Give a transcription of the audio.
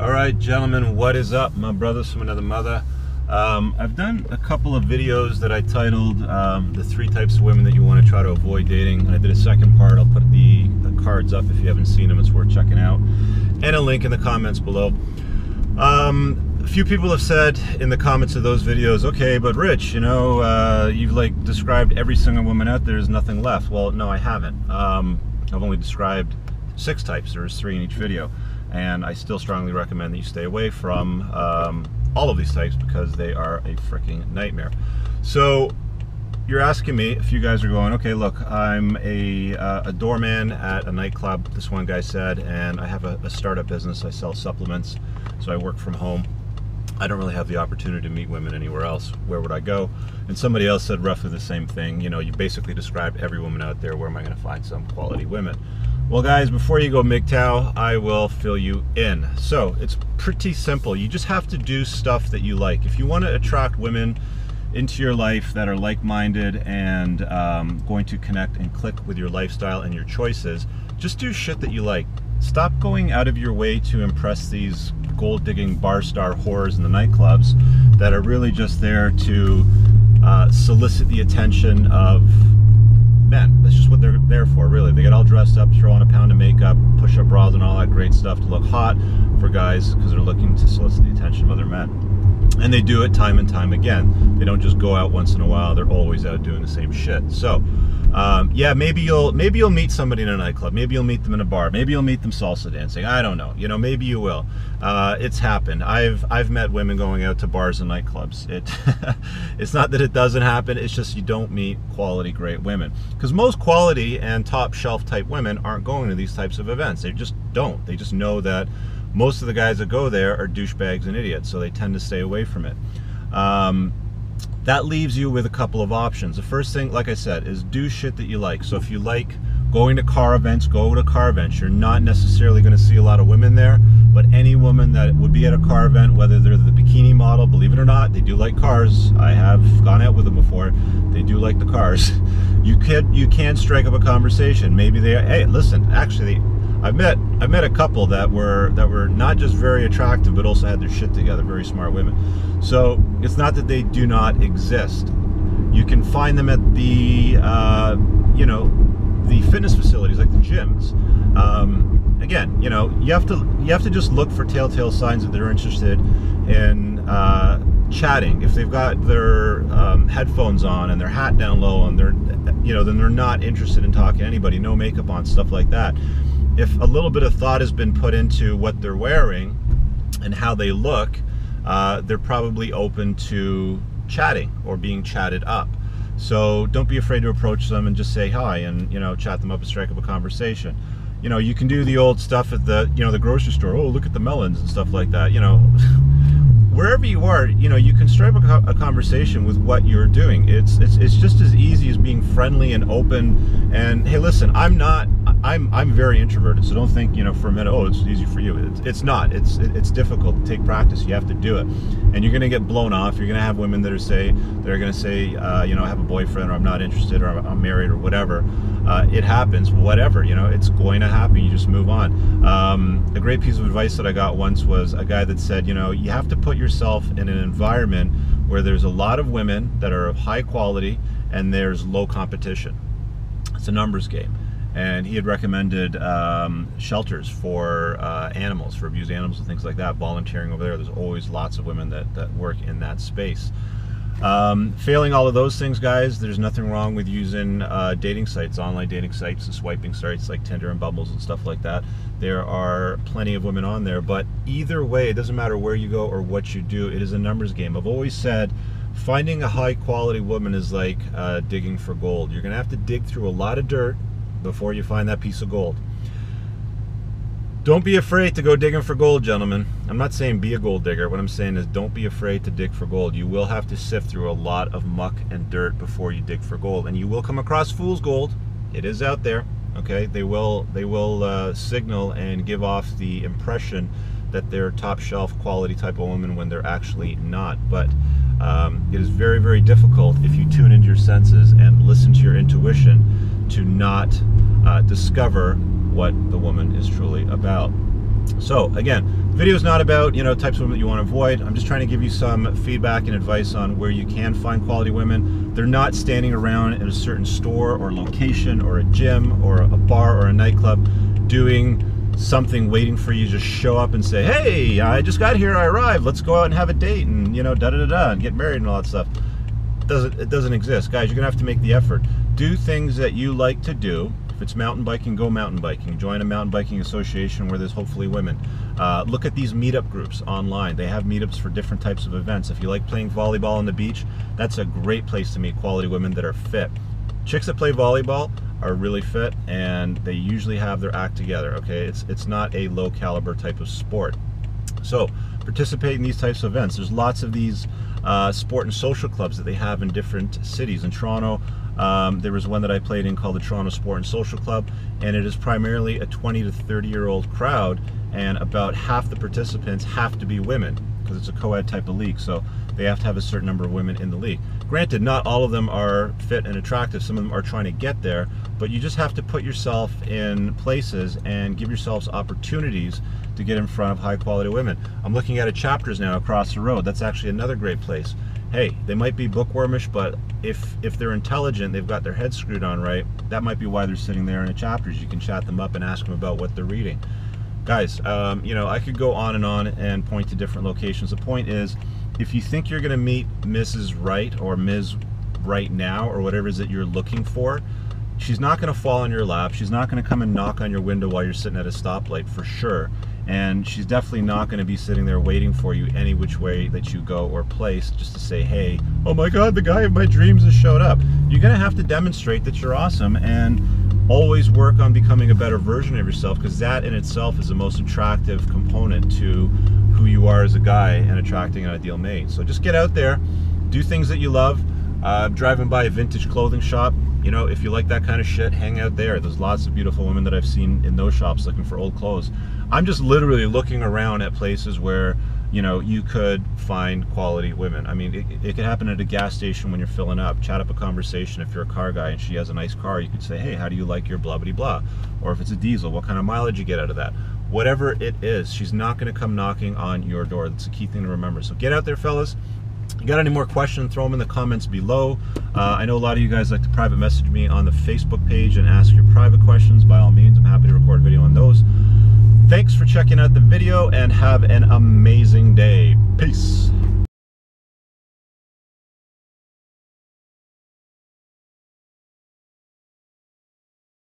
Alright gentlemen, what is up? My brothers from another mother. I've done a couple of videos that I titled the 3 types of women that you want to try to avoid dating. I did a second part. I'll put the cards up if you haven't seen them. It's worth checking out. And a link in the comments below. A few people have said in the comments of those videos, okay, but Rich, you know, you've like described every single woman out there, there's nothing left. Well, no, I haven't. I've only described 6 types. There's 3 in each video. And I still strongly recommend that you stay away from all of these types because they are a freaking nightmare. So you're asking me, if you guys are going, okay, look, I'm a doorman at a nightclub, this one guy said, and I have a startup business. I sell supplements, so I work from home. I don't really have the opportunity to meet women anywhere else. Where would I go? And somebody else said roughly the same thing. You know, you basically described every woman out there. Where am I going to find some quality women? Well guys, before you go MGTOW, I will fill you in. So it's pretty simple. You just have to do stuff that you like. If you want to attract women into your life that are like-minded and going to connect and click with your lifestyle and your choices, just do shit that you like. Stop going out of your way to impress these gold-digging bar star whores in the nightclubs that are really just there to solicit the attention of men. That's just what they're there for, really. They get all dressed up, throw on a pound of makeup, push-up bras and all that great stuff to look hot for guys because they're looking to solicit the attention of other men. And they do it time and time again. They don't just go out once in a while. They're always out doing the same shit. So, yeah, maybe you'll meet somebody in a nightclub. Maybe you'll meet them in a bar. Maybe you'll meet them salsa dancing. I don't know. You know, maybe you will. It's happened. I've met women going out to bars and nightclubs. It's not that it doesn't happen. It's just you don't meet quality, great women. Because most quality and top shelf type women aren't going to these types of events. They just don't. They just know that most of the guys that go there are douchebags and idiots, so they tend to stay away from it. That leaves you with a couple of options. The first thing, like I said, is do shit that you like. So if you like going to car events, go to car events. You're not necessarily going to see a lot of women there, but any woman that would be at a car event, whether they're the bikini model, believe it or not, they do like cars. I have gone out with them before. They do like the cars. You can strike up a conversation. Maybe they, hey, listen, actually, I've met a couple that were not just very attractive, but also had their shit together. Very smart women. So it's not that they do not exist. You can find them at the you know, the fitness facilities like the gyms. Again, you know, you have to just look for telltale signs that they're interested in chatting. If they've got their headphones on and their hat down low and they're, you know, then they're not interested in talking to anybody. No makeup on, stuff like that. If a little bit of thought has been put into what they're wearing and how they look, they're probably open to chatting or being chatted up. So don't be afraid to approach them and just say hi and, you know, chat them up and strike up a conversation. You know, you can do the old stuff at the, you know, the grocery store. Oh, look at the melons and stuff like that. You know, wherever you are, you know, you can strike up a conversation with what you're doing. It's just as easy as being friendly and open. And hey, listen, I'm very introverted, so don't think, you know, for a minute, oh, it's easy for you. It's not. It's difficult to take practice. You have to do it, and you're gonna get blown off. You're gonna have women that are gonna say, you know, I have a boyfriend, or I'm not interested, or I'm married, or whatever. It happens. Whatever, you know, it's going to happen. You just move on. A great piece of advice that I got once was a guy that said, you know, you have to put yourself in an environment where there's a lot of women that are of high quality and there's low competition. It's a numbers game. And he had recommended shelters for animals, for abused animals and things like that, volunteering over there. There's always lots of women that work in that space. Failing all of those things, guys, there's nothing wrong with using dating sites, online dating sites and swiping sites like Tinder and Bumbles and stuff like that. There are plenty of women on there, but either way, it doesn't matter where you go or what you do, it is a numbers game. I've always said finding a high quality woman is like digging for gold. You're gonna have to dig through a lot of dirt before you find that piece of gold. Don't be afraid to go digging for gold, gentlemen. I'm not saying be a gold digger. What I'm saying is don't be afraid to dig for gold. You will have to sift through a lot of muck and dirt before you dig for gold, and you will come across fool's gold. It is out there. Okay, they will signal and give off the impression that they're top shelf quality type of woman when they're actually not. But it is very, very difficult if you tune into your senses and listen to your intuition to not discover what the woman is truly about. So again, video is not about, you know, types of women that you want to avoid. I'm just trying to give you some feedback and advice on where you can find quality women. They're not standing around in a certain store or location or a gym or a bar or a nightclub doing something waiting for you to just show up and say, hey, I just got here, I arrived, let's go out and have a date and, you know, da-da-da-da, and get married and all that stuff. It doesn't exist. Guys, you're gonna have to make the effort. Do things that you like to do. If it's mountain biking, go mountain biking. Join a mountain biking association where there's hopefully women. Look at these meetup groups online. They have meetups for different types of events. If you like playing volleyball on the beach, that's a great place to meet quality women that are fit. Chicks that play volleyball are really fit, and they usually have their act together, okay? It's not a low caliber type of sport. So participate in these types of events. There's lots of these sport and social clubs that they have in different cities. In Toronto, there was one that I played in called the Toronto Sport and Social Club, and it is primarily a 20 to 30-year-old crowd, and about half the participants have to be women because it's a co-ed type of league, so they have to have a certain number of women in the league. Granted, not all of them are fit and attractive. Some of them are trying to get there, but you just have to put yourself in places and give yourselves opportunities to get in front of high quality women. I'm looking at a Chapters now across the road. That's actually another great place. Hey, they might be bookwormish, but if they're intelligent, they've got their head screwed on right, that might be why they're sitting there in a Chapters. You can chat them up and ask them about what they're reading. Guys, you know, I could go on and point to different locations. The point is, if you think you're gonna meet Mrs. Right or Ms. Right now, or whatever it is that you're looking for, she's not gonna fall in your lap. She's not gonna come and knock on your window while you're sitting at a stoplight, for sure. And she's definitely not gonna be sitting there waiting for you any which way that you go or place just to say, hey, oh my God, the guy of my dreams has showed up. You're gonna have to demonstrate that you're awesome, and always work on becoming a better version of yourself, because that in itself is the most attractive component to who you are as a guy and attracting an ideal mate. So just get out there, do things that you love. Driving by a vintage clothing shop, you know, if you like that kind of shit, hang out there. There's lots of beautiful women that I've seen in those shops looking for old clothes. I'm just literally looking around at places where, you know, you could find quality women. I mean, it could happen at a gas station when you're filling up. Chat up a conversation. If you're a car guy and she has a nice car, you could say, hey, how do you like your blah blah blah? Or if it's a diesel, what kind of mileage you get out of that? Whatever it is, she's not going to come knocking on your door. That's a key thing to remember. So get out there, fellas. You got any more questions, throw them in the comments below. I know a lot of you guys like to private message me on the Facebook page and ask your private questions. By all means, I'm happy to record a video on those. Thanks for checking out the video, and have an amazing day. Peace.